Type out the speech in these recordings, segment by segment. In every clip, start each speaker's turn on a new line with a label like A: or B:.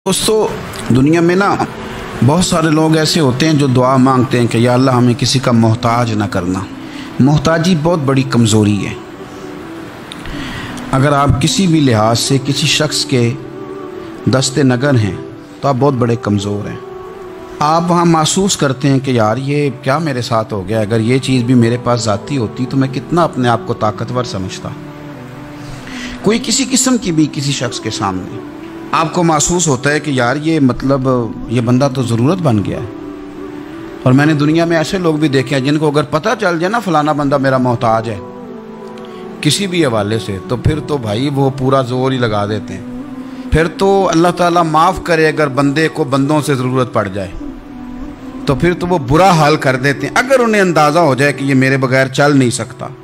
A: दोस्तों, दुनिया में ना बहुत सारे लोग ऐसे होते हैं जो दुआ मांगते हैं कि या अल्लाह हमें किसी का मोहताज ना करना। मोहताजी बहुत बड़ी कमज़ोरी है। अगर आप किसी भी लिहाज से किसी शख्स के दस्ते नगर हैं तो आप बहुत बड़े कमज़ोर हैं। आप वहाँ महसूस करते हैं कि यार ये क्या मेरे साथ हो गया, अगर ये चीज़ भी मेरे पास ज़ाती होती तो मैं कितना अपने आप को ताकतवर समझता। कोई किसी किस्म की भी किसी शख्स के सामने आपको महसूस होता है कि यार ये मतलब ये बंदा तो ज़रूरत बन गया है। और मैंने दुनिया में ऐसे लोग भी देखे हैं जिनको अगर पता चल जाए ना फलाना बंदा मेरा मोहताज है किसी भी हवाले से, तो फिर तो भाई वो पूरा जोर ही लगा देते हैं। फिर तो अल्लाह ताला माफ़ करे अगर बंदे को बंदों से ज़रूरत पड़ जाए तो फिर तो वो बुरा हाल कर देते हैं अगर उन्हें अंदाज़ा हो जाए कि ये मेरे बगैर चल नहीं सकता।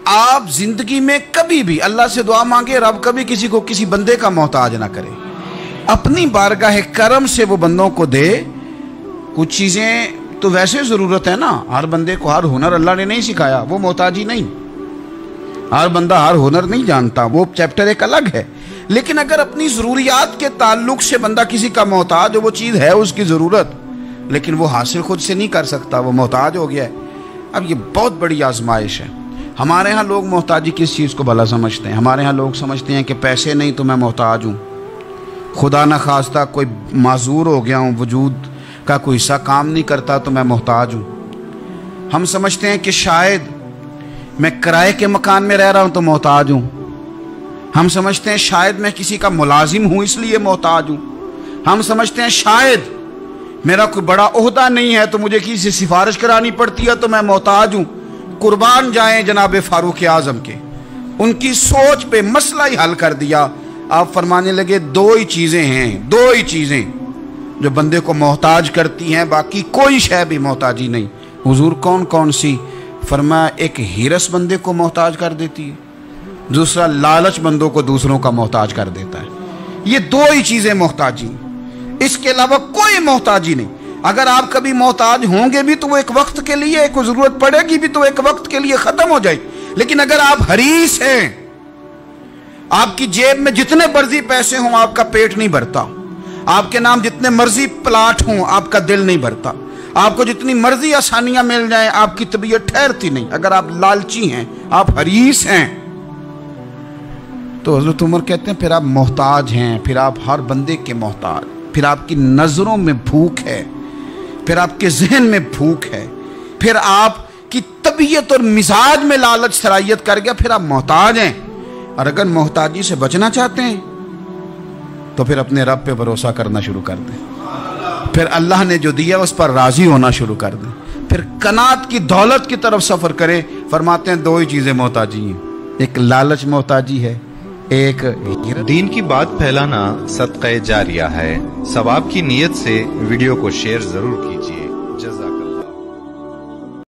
A: आप ज़िंदगी में कभी भी अल्लाह से दुआ मांगे, रब कभी किसी को किसी बंदे का मोहताज ना करे। अपनी बारगाह करम से वो बंदों को दे। कुछ चीज़ें तो वैसे ज़रूरत है ना, हर बंदे को हर हुनर अल्लाह ने नहीं सिखाया, वो मोहताजी नहीं। हर बंदा हर हुनर नहीं जानता, वो चैप्टर एक अलग है। लेकिन अगर अपनी ज़रूरियात के ताल्लुक से बंदा किसी का मोहताज हो, वो चीज़ है उसकी ज़रूरत लेकिन वो हासिल खुद से नहीं कर सकता, वो मोहताज हो गया है। अब ये बहुत बड़ी आजमाइश है। हमारे यहाँ लोग मोहताजी किस चीज़ को भला समझते हैं? हमारे यहाँ लोग समझते हैं कि पैसे नहीं तो मैं मोहताज हूँ, खुदा न खास्ता कोई माजूर हो गया हूँ, वजूद का कोई हिस्सा काम नहीं करता तो मैं मोहताज हूँ। हम समझते हैं कि शायद मैं किराए के मकान में रह रहा हूँ तो मोहताज हूँ। हम समझते हैं शायद मैं किसी का मुलाजिम हूँ इसलिए मोहताज हूँ। हम समझते हैं शायद मेरा कोई बड़ा ओहदा नहीं है तो मुझे किसी से सिफारिश करानी पड़ती है तो मैं मोहताज हूँ। कुर्बान जाएं जनाब फारूक आजम के, उनकी सोच पे मसला ही हल कर दिया। आप फरमाने लगे दो ही चीज़ें हैं, दो ही चीज़ें जो बंदे को मोहताज करती हैं, बाकी कोई शय भी मोहताजी नहीं। हुजूर कौन कौन सी? फरमाया एक हिरस बंदे को मोहताज कर देती है, दूसरा लालच बंदों को दूसरों का मोहताज कर देता है। ये दो ही चीज़ें मोहताजी, इसके अलावा कोई मोहताजी नहीं। अगर आप कभी मोहताज होंगे भी तो वो एक वक्त के लिए, कोई ज़रूरत पड़ेगी भी तो एक वक्त के लिए ख़त्म हो जाएगी। लेकिन अगर आप हरीस हैं, आपकी जेब में जितने मर्जी पैसे हों आपका पेट नहीं भरता, आपके नाम जितने मर्जी प्लाट हों आपका दिल नहीं भरता, आपको जितनी मर्जी आसानियां मिल जाएं आपकी तबीयत ठहरती नहीं। अगर आप लालची हैं, आप हरीस हैं, तो हज़रत उमर कहते हैं फिर आप मोहताज हैं, फिर आप हर बंदे के मोहताज, फिर आपकी नज़रों में भूख है, फिर आपके जहन में भूख है, फिर आपकी तबीयत और मिजाज में लालच सरायत कर गया, फिर आप मोहताज हैं। और अगर मोहताजी से बचना चाहते हैं तो फिर अपने रब पे भरोसा करना शुरू कर दें, फिर अल्लाह ने जो दिया उस पर राजी होना शुरू कर दें, फिर कनात की दौलत की तरफ सफ़र करें। फरमाते हैं दो ही चीज़ें मोहताजी हैं, एक लालच मोहताजी है, एक
B: दीन की बात फैलाना सदक़े जारिया है। सवाब की नीयत से वीडियो को शेयर जरूर कीजिए।